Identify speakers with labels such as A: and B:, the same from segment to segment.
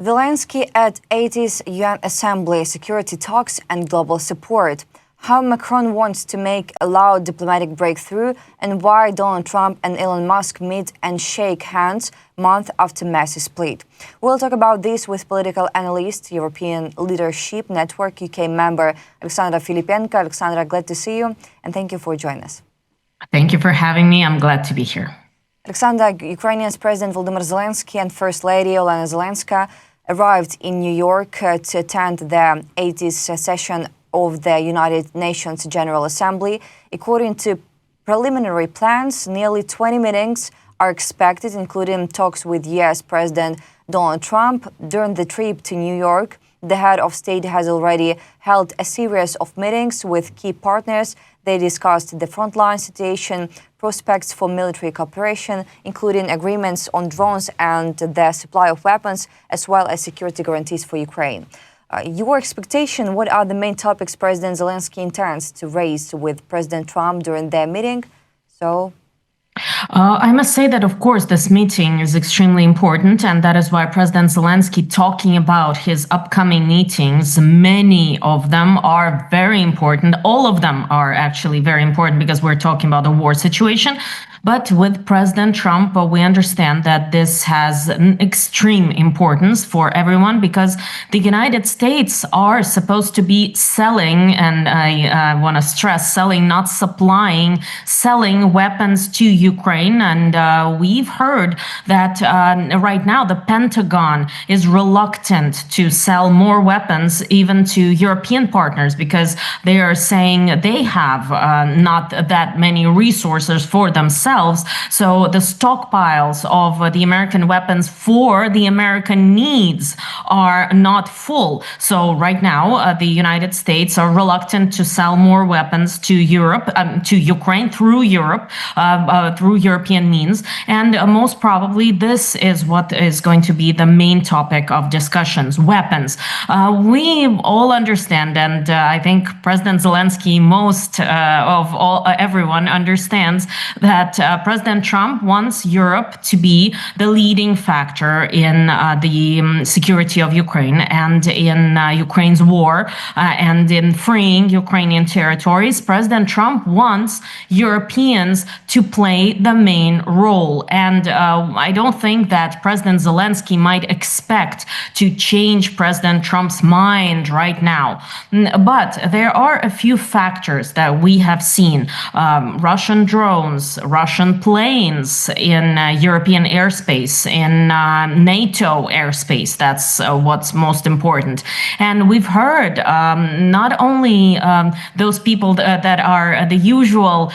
A: Zelensky at 80th UN Assembly, security talks and global support. How Macron wants to make a loud diplomatic breakthrough, and why Donald Trump and Elon Musk meet and shake hands month after massive split. We'll talk about this with political analyst, European Leadership Network UK member Alexandra Filippenko. Alexandra, glad to see you, and thank you for joining us.
B: Thank you for having me. I'm glad to be here.
A: Alexandra, Ukrainian President Volodymyr Zelensky and First Lady Olena Zelenska arrived in New York to attend the 80th session of the United Nations General Assembly. According to preliminary plans, nearly 20 meetings are expected, including talks with US President Donald Trump. During the trip to New York, the head of state has already held a series of meetings with key partners. They discussed the frontline situation, prospects for military cooperation, including agreements on drones and the supply of weapons, as well as security guarantees for Ukraine. Your expectation, what are the main topics President Zelensky intends to raise with President Trump during their meeting?
B: I must say that, of course, this meeting is extremely important, and that is why President Zelensky talking about his upcoming meetings, many of them are very important. All of them are actually very important because we're talking about the war situation. But with President Trump, we understand that this has an extreme importance for everyone because the United States are supposed to be selling, and I want to stress selling, not supplying, selling weapons to Ukraine. And we've heard that right now the Pentagon is reluctant to sell more weapons even to European partners because they are saying they have not that many resources for themselves. So the stockpiles of the American weapons for the American needs are not full. So right now, the United States are reluctant to sell more weapons to Europe, to Ukraine through Europe, through European means. And most probably this is what is going to be the main topic of discussions, weapons. We all understand, and I think President Zelensky, most of all, everyone understands that President Trump wants Europe to be the leading factor in the security of Ukraine and in Ukraine's war and in freeing Ukrainian territories. President Trump wants Europeans to play the main role. And I don't think that President Zelensky might expect to change President Trump's mind right now. But there are a few factors that we have seen. Russian drones, Russian planes in European airspace, in NATO airspace. That's what's most important. And we've heard not only those people that are the usual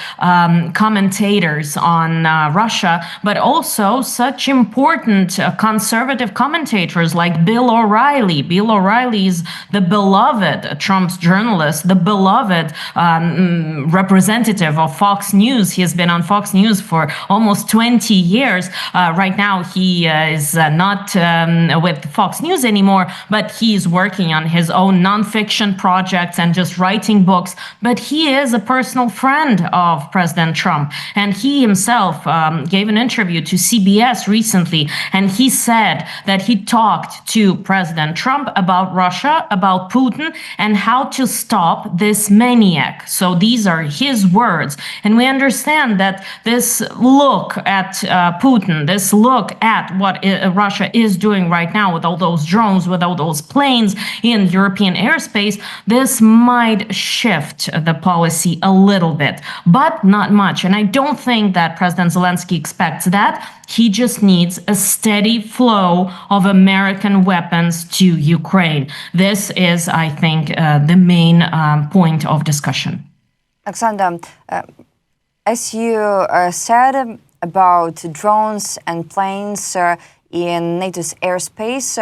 B: commentators on Russia, but also such important conservative commentators like Bill O'Reilly. Bill O'Reilly is the beloved Trump's journalist, the beloved representative of Fox News. He has been on Fox News for almost 20 years. Right now, he is not with Fox News anymore, but he's working on his own nonfiction projects and just writing books. But he is a personal friend of President Trump. And he himself gave an interview to CBS recently, and he said that he talked to President Trump about Russia, about Putin, and how to stop this maniac. So these are his words. And we understand that this look at Putin, this look at what Russia is doing right now with all those drones, with all those planes in European airspace, this might shift the policy a little bit, but not much. And I don't think that President Zelensky expects that. He just needs a steady flow of American weapons to Ukraine. This is, I think, the main point of discussion.
A: Alexandra, as you said about drones and planes in NATO's airspace,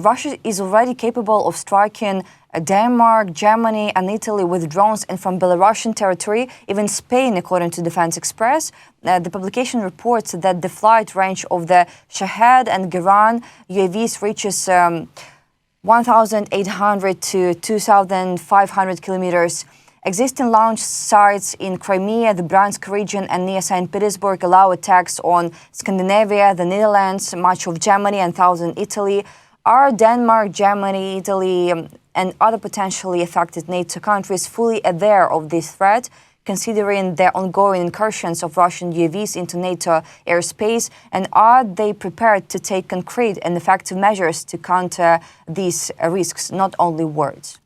A: Russia is already capable of striking Denmark, Germany and Italy with drones, and from Belarusian territory, even Spain, according to Defense Express. The publication reports that the flight range of the Shahed and Garan UAVs reaches 1,800 to 2,500 kilometers. Existing launch sites in Crimea, the Bryansk region and near St. Petersburg allow attacks on Scandinavia, the Netherlands, much of Germany and southern Italy. Are Denmark, Germany, Italy, and other potentially affected NATO countries fully aware of this threat, considering the ongoing incursions of Russian UAVs into NATO airspace? And are they prepared to take concrete and effective measures to counter these risks, not only words?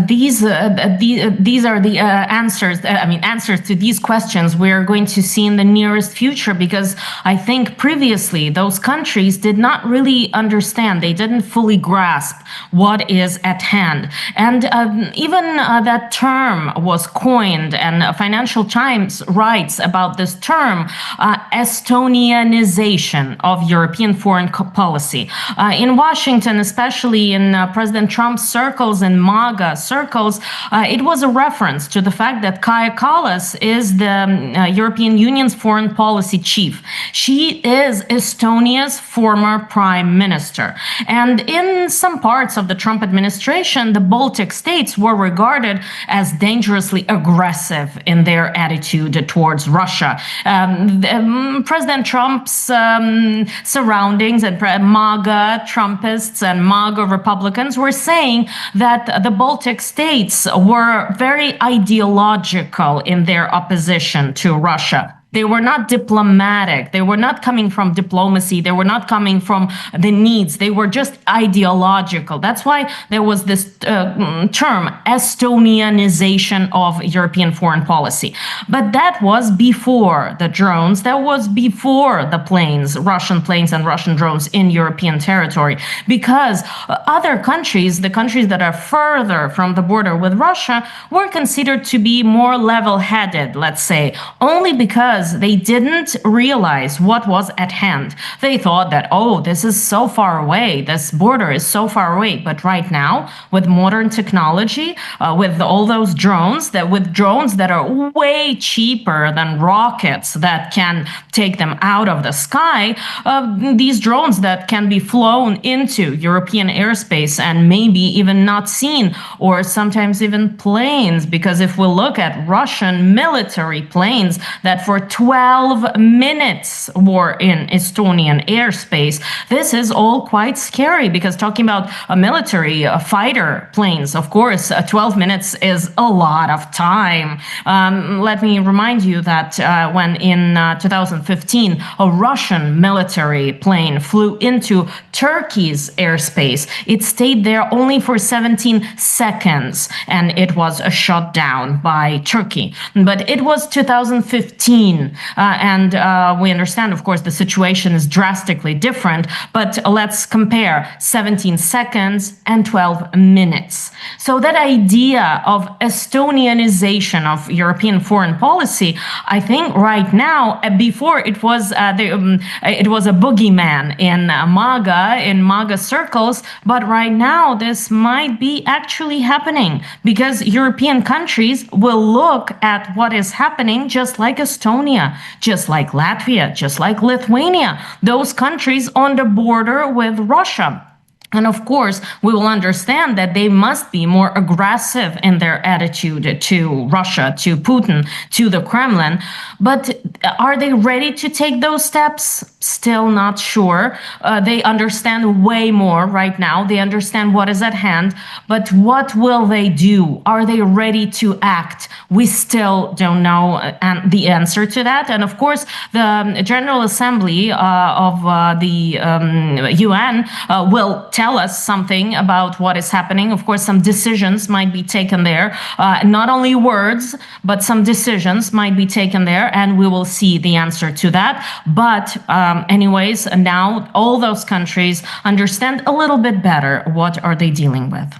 B: These are the answers. Answers to these questions we're going to see in the nearest future, because I think previously those countries did not really understand. They didn't fully grasp what is at hand, and even that term was coined, and Financial Times writes about this term, Estonianization of European foreign policy. In Washington, especially in President Trump's circles and MAGA circles, it was a reference to the fact that Kaja Kallas is the European Union's foreign policy chief. She is Estonia's former prime minister. And in some parts of the Trump administration, the Baltic states were regarded as dangerously aggressive in their attitude towards Russia. President Trump's surroundings and MAGA Trumpists and MAGA Republicans were saying that the Baltic states were very ideological in their opposition to Russia. They were not diplomatic. They were not coming from diplomacy. They were not coming from the needs. They were just ideological. That's why there was this term, Estonianization of European foreign policy. But that was before the drones. That was before the planes, Russian planes and Russian drones in European territory. Because other countries, the countries that are further from the border with Russia, were considered to be more level-headed, let's say, only because they didn't realize what was at hand. They thought that, oh, this is so far away, this border is so far away. But right now, with modern technology, with all those drones, that are way cheaper than rockets that can take them out of the sky, these drones that can be flown into European airspace and maybe even not seen, or sometimes even planes, because if we look at Russian military planes that for 12 minutes were in Estonian airspace. This is all quite scary, because talking about a military fighter planes, of course, 12 minutes is a lot of time. Let me remind you that when in 2015, a Russian military plane flew into Turkey's airspace, it stayed there only for 17 seconds and it was shot down by Turkey. But it was 2015. And we understand, of course, the situation is drastically different, but let's compare 17 seconds and 12 minutes. So that idea of Estonianization of European foreign policy, I think right now, before it was a boogeyman in MAGA circles, but right now this might be actually happening, because European countries will look at what is happening just like Estonia, just like Latvia, just like Lithuania, those countries on the border with Russia. And of course, we will understand that they must be more aggressive in their attitude to Russia, to Putin, to the Kremlin. But are they ready to take those steps? Still not sure. They understand way more right now. They understand what is at hand. But what will they do? Are they ready to act? We still don't know the answer to that. And of course, the General Assembly of the UN will tell us something about what is happening. Of course, some decisions might be taken there. Not only words, but some decisions might be taken there, and we will see the answer to that. But anyways, now all those countries understand a little bit better what are they dealing with.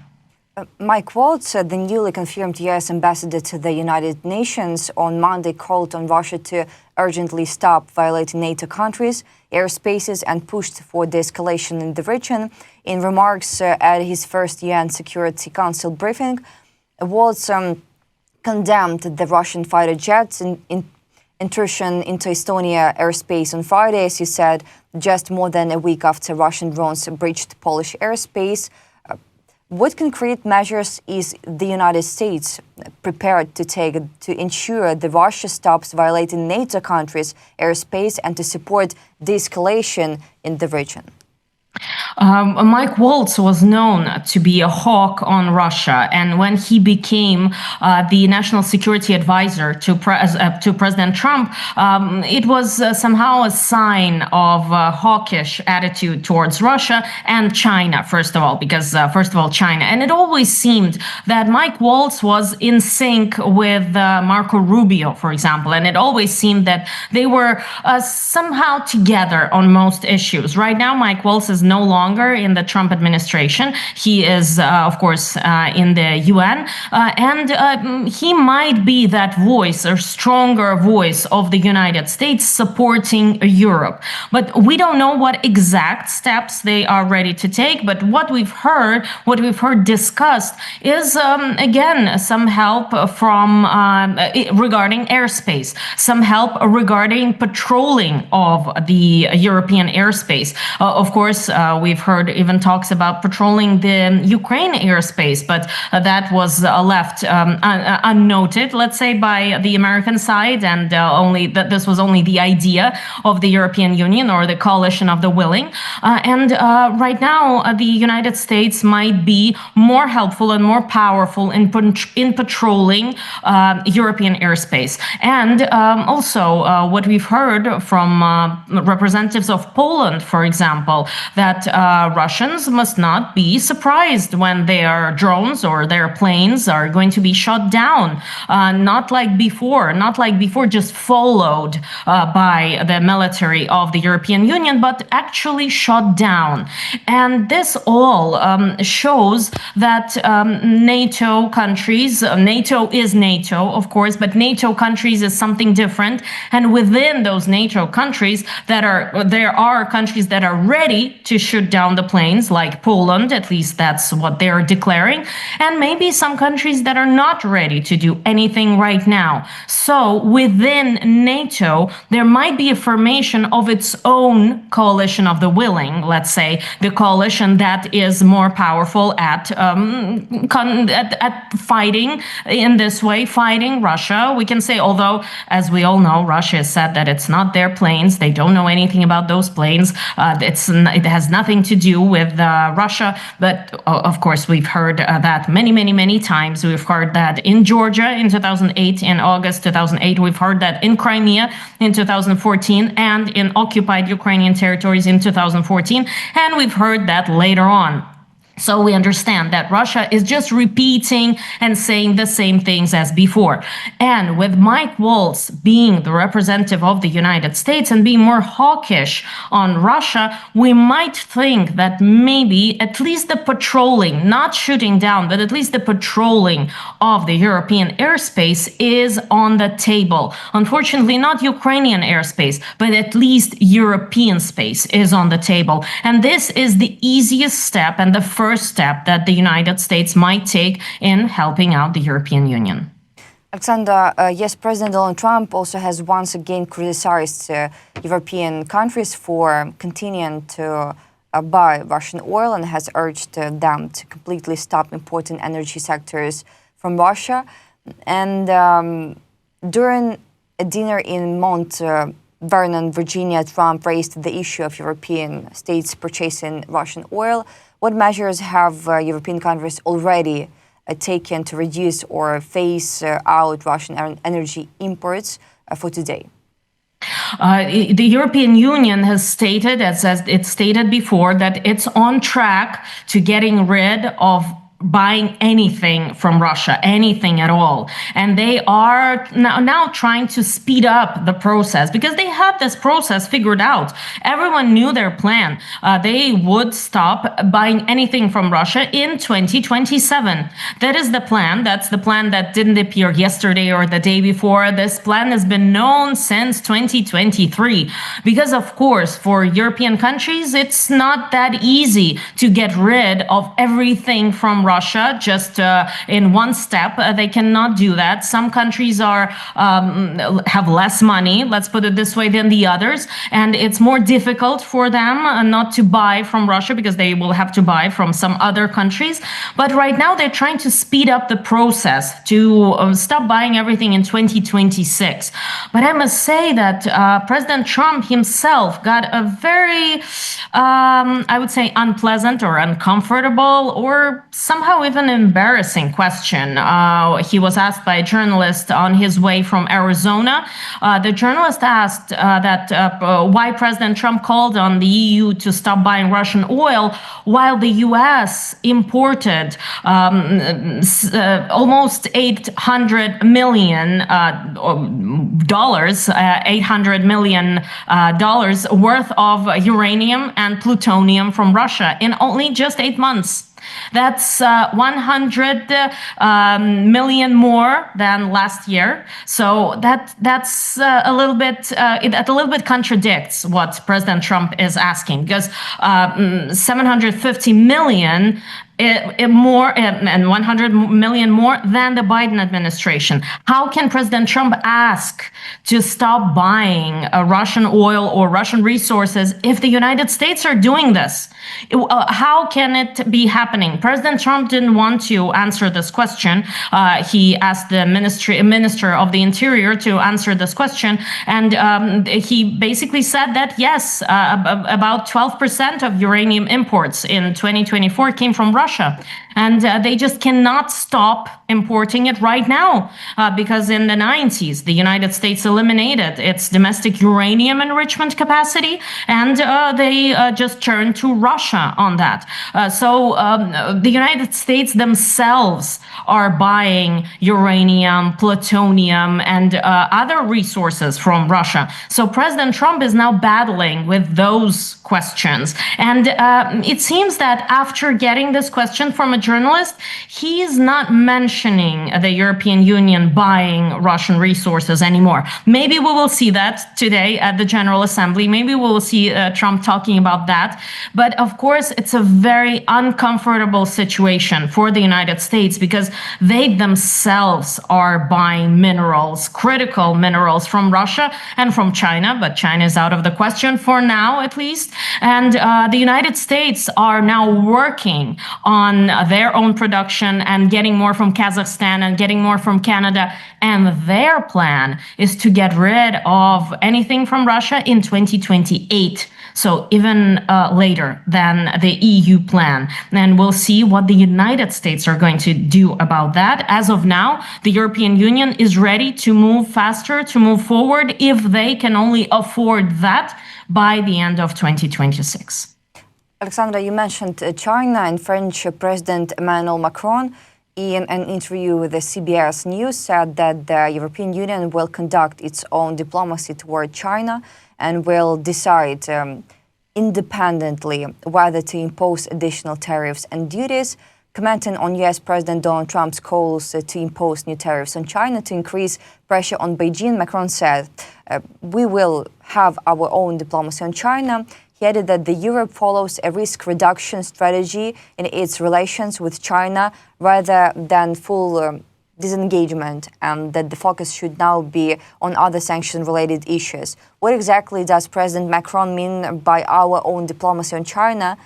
A: Mike Waltz, the newly confirmed U.S. ambassador to the United Nations, on Monday called on Russia to urgently stop violating NATO countries' airspaces and pushed for de-escalation in the region. In remarks at his first UN Security Council briefing, Waltz condemned the Russian fighter jets' intrusion into Estonia airspace on Friday, as you said, just more than a week after Russian drones breached Polish airspace. What concrete measures is the United States prepared to take to ensure that Russia stops violating NATO countries' airspace and to support de-escalation in the region?
B: Mike Waltz was known to be a hawk on Russia, and when he became the national security advisor to President Trump, it was somehow a sign of a hawkish attitude towards Russia and China, first of all, because first of all, China. And it always seemed that Mike Waltz was in sync with Marco Rubio, for example, and it always seemed that they were somehow together on most issues. Right now, Mike Waltz is no longer in the Trump administration. He is, of course, in the UN, and he might be that voice, or stronger voice of the United States supporting Europe. But we don't know what exact steps they are ready to take. But what we've heard discussed is, again, some help from regarding airspace, some help regarding patrolling of the European airspace. Of course, we've heard even talks about patrolling the Ukraine airspace, but that was left unnoted, let's say, by the American side, and this was only the idea of the European Union or the coalition of the willing. And right now, the United States might be more helpful and more powerful in patrolling European airspace. And also, what we've heard from representatives of Poland, for example, that Russians must not be surprised when their drones or their planes are going to be shot down, not like before, just followed by the military of the European Union, but actually shot down. And this all shows that NATO countries, NATO is NATO, of course, but NATO countries is something different. And within those NATO countries, there are countries that are ready to shoot down the planes, like Poland, at least that's what they're declaring, and maybe some countries that are not ready to do anything right now. So within NATO, there might be a formation of its own coalition of the willing, let's say, the coalition that is more powerful at fighting in this way, fighting Russia. We can say, although, as we all know, Russia has said that it's not their planes, they don't know anything about those planes, it has nothing to do with Russia. But of course, we've heard that many times. We've heard that in Georgia in 2008, in August 2008. We've heard that in Crimea in 2014, and in occupied Ukrainian territories in 2014. And we've heard that later on. So we understand that Russia is just repeating and saying the same things as before. And with Mike Waltz being the representative of the United States and being more hawkish on Russia, we might think that maybe at least the patrolling, not shooting down, but at least the patrolling of the European airspace is on the table. Unfortunately, not Ukrainian airspace, but at least European space is on the table. And this is the easiest step and the first step that the United States might take in helping out the European Union.
A: Alexandra, yes, President Donald Trump also has once again criticized European countries for continuing to buy Russian oil, and has urged them to completely stop importing energy sectors from Russia. And during a dinner in Mount Vernon, Virginia, Trump raised the issue of European states purchasing Russian oil. What measures have European countries already taken to reduce or phase out Russian energy imports for today?
B: The European Union has stated, as it stated before, that it's on track to getting rid of buying anything from Russia, anything at all. And they are now trying to speed up the process, because they had this process figured out. Everyone knew their plan. They would stop buying anything from Russia in 2027. That is the plan. That's the plan that didn't appear yesterday or the day before. This plan has been known since 2023. Because, of course, for European countries, it's not that easy to get rid of everything from Russia Russia just in one step. They cannot do that. Some countries have less money, let's put it this way, than the others, and it's more difficult for them not to buy from Russia because they will have to buy from some other countries. But right now they're trying to speed up the process to stop buying everything in 2026. But I must say that President Trump himself got a very, I would say, unpleasant or uncomfortable or somehow even embarrassing question. He was asked by a journalist on his way from Arizona. The journalist asked why President Trump called on the EU to stop buying Russian oil while the US imported almost $800 million worth of uranium and plutonium from Russia in only just 8 months. That's 100 million more than last year. So that's a little bit it a little bit contradicts what President Trump is asking, because 750 million more and 100 million more than the Biden administration. How can President Trump ask to stop buying Russian oil or Russian resources if the United States are doing this? How can it be happening? President Trump didn't want to answer this question. He asked the Minister of the Interior to answer this question, and he basically said that yes, about 12% of uranium imports in 2024 came from Russia. And they just cannot stop importing it right now because in the 90s, the United States eliminated its domestic uranium enrichment capacity, and they just turned to Russia on that. So the United States themselves are buying uranium, plutonium, and other resources from Russia. So President Trump is now battling with those questions. And it seems that after getting this question from a journalist, he is not mentioning the European Union buying Russian resources anymore. Maybe we will see that today at the General Assembly. Maybe we will see Trump talking about that. But of course, it's a very uncomfortable situation for the United States because they themselves are buying minerals, critical minerals from Russia and from China, but China is out of the question for now, at least. And the United States are now working on their own production and getting more from Kazakhstan and getting more from Canada. And their plan is to get rid of anything from Russia in 2028. So even later than the EU plan. And we'll see what the United States are going to do about that. As of now, the European Union is ready to move faster, to move forward, if they can only afford that by the end of 2026.
A: Alexandra, you mentioned China, and French President Emmanuel Macron, in an interview with the CBS News, said that the European Union will conduct its own diplomacy toward China and will decide independently whether to impose additional tariffs and duties. Commenting on US President Donald Trump's calls to impose new tariffs on China to increase pressure on Beijing, Macron said, we will have our own diplomacy on China. He added that the Europe follows a risk reduction strategy in its relations with China rather than full disengagement, and that the focus should now be on other sanction-related issues. What exactly does President Macron mean by our own diplomacy on China?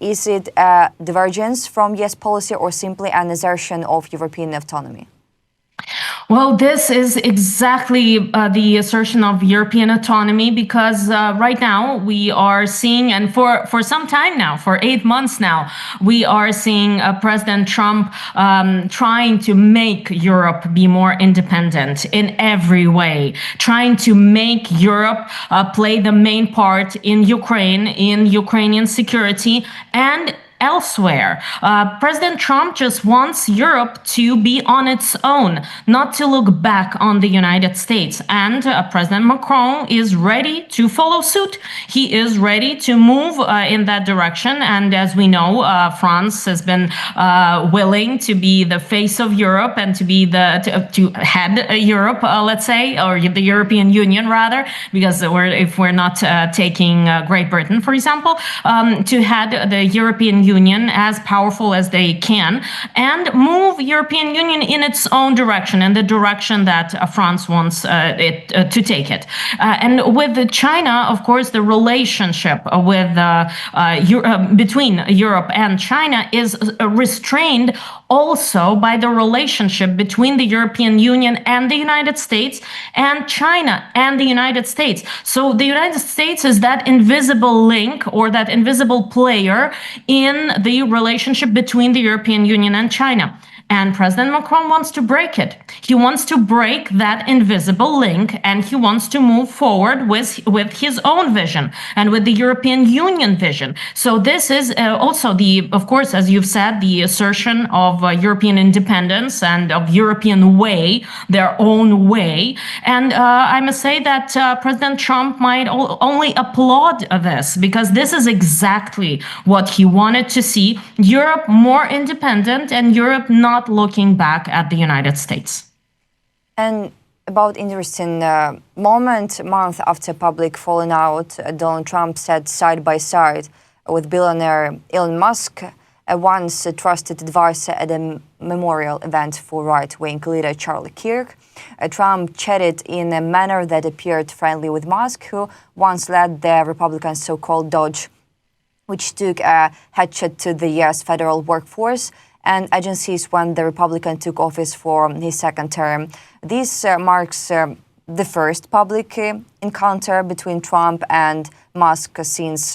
A: Is it a divergence from US policy or simply an assertion of European autonomy?
B: Well, this is exactly the assertion of European autonomy, because right now we are seeing, and for some time now, for 8 months now, we are seeing President Trump trying to make Europe be more independent in every way, trying to make Europe play the main part in Ukraine, in Ukrainian security, and elsewhere. President Trump just wants Europe to be on its own, not to look back on the United States. And President Macron is ready to follow suit. He is ready to move in that direction. And as we know, France has been willing to be the face of Europe and to be to head Europe, let's say, or the European Union rather, because if we're not taking Great Britain, for example, to head the European Union as powerful as they can and move European Union in its own direction, in the direction that France wants it to take it. And with China, of course, the relationship with between Europe and China is restrained also by the relationship between the European Union and the United States and China and the United States. So the United States is that invisible link or that invisible player in the relationship between the European Union and China. And President Macron wants to break it. He wants to break that invisible link, and he wants to move forward with his own vision and with the European Union vision. So this is also of course, as you've said, the assertion of European independence and of European way, their own way. And I must say that President Trump might only applaud this, because this is exactly what he wanted to see: Europe more independent and Europe not looking back at the United States.
A: And about interesting month after public falling out, Donald Trump sat side by side with billionaire Elon Musk, a once trusted advisor at a memorial event for right-wing leader Charlie Kirk. Trump chatted in a manner that appeared friendly with Musk, who once led the Republican so-called Dodge, which took a hatchet to the U.S. federal workforce and agencies when the Republican took office for his second term. This marks the first public encounter between Trump and Musk since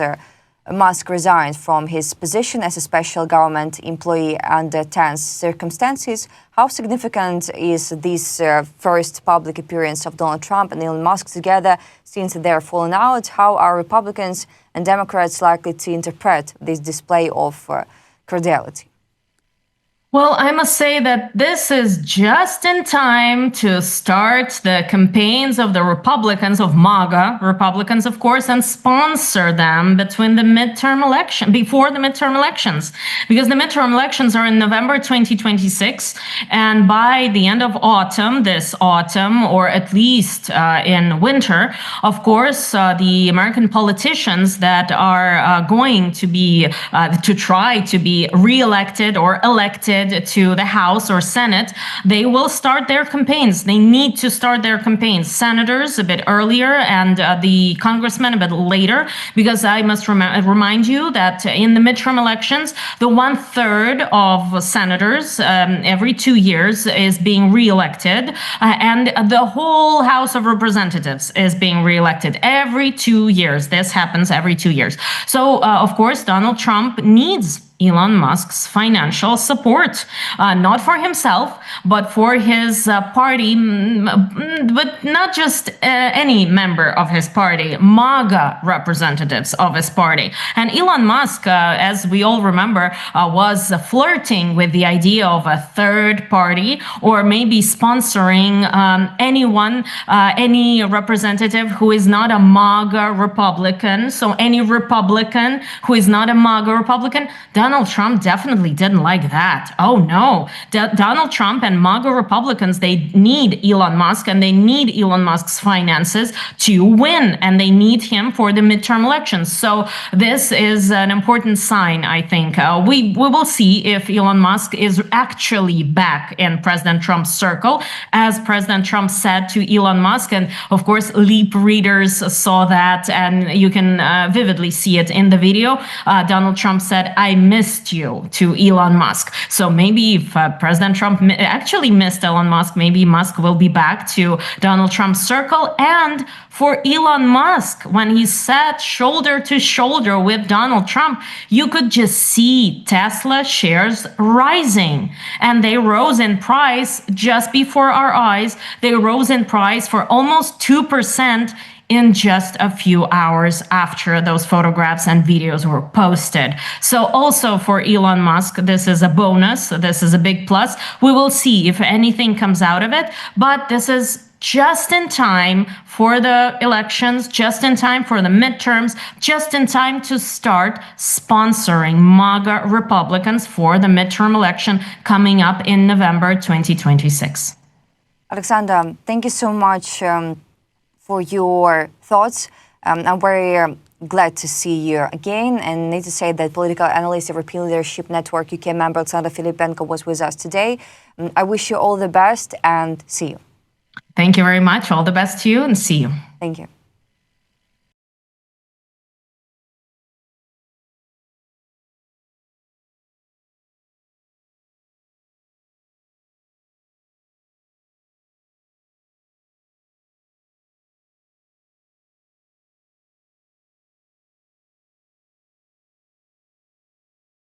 A: Musk resigned from his position as a special government employee under tense circumstances. How significant is this first public appearance of Donald Trump and Elon Musk together since their falling out? How are Republicans and Democrats likely to interpret this display of cordiality?
B: Well, I must say that this is just in time to start the campaigns of the Republicans, of MAGA Republicans, of course, and sponsor them before the midterm elections, because the midterm elections are in November 2026, and by the end of this autumn, or at least in winter, of course, the American politicians that are going to be to try to be re-elected or elected to the House or Senate, they will start their campaigns. They need to start their campaigns. Senators a bit earlier and the congressmen a bit later, because I must remind you that in the midterm elections, the 1/3 of senators every 2 years is being re-elected, and the whole House of Representatives is being re-elected every 2 years. This happens every 2 years. So, of course, Donald Trump needs Elon Musk's financial support, not for himself, but for his party, but not just any member of his party, MAGA representatives of his party. And Elon Musk, as we all remember, was flirting with the idea of a third party, or maybe sponsoring anyone, any representative who is not a MAGA Republican. So any Republican who is not a MAGA Republican, Donald Trump definitely didn't like that. Oh no, Donald Trump and MAGA Republicans, they need Elon Musk, and they need Elon Musk's finances to win, and they need him for the midterm elections. So this is an important sign, I think. We will see if Elon Musk is actually back in President Trump's circle, as President Trump said to Elon Musk. And of course, Leap readers saw that, and you can vividly see it in the video. Donald Trump said, "I missed you," to Elon Musk. So maybe if President Trump actually missed Elon Musk, maybe Musk will be back to Donald Trump's circle. And for Elon Musk, when he sat shoulder to shoulder with Donald Trump, you could just see Tesla shares rising. And they rose in price just before our eyes. They rose in price for almost 2% in just a few hours after those photographs and videos were posted. So also for Elon Musk, this is a bonus. This is a big plus. We will see if anything comes out of it, but this is just in time for the elections, just in time for the midterms, just in time to start sponsoring MAGA Republicans for the midterm election coming up in November 2026.
A: Alexandra, thank you so much for your thoughts. I'm very glad to see you again, and need to say that political analyst, European Leadership Network UK member Alexandra Filippenko was with us today. I wish you all the best and see you.
B: Thank you very much. All the best to you and see you.
A: Thank you.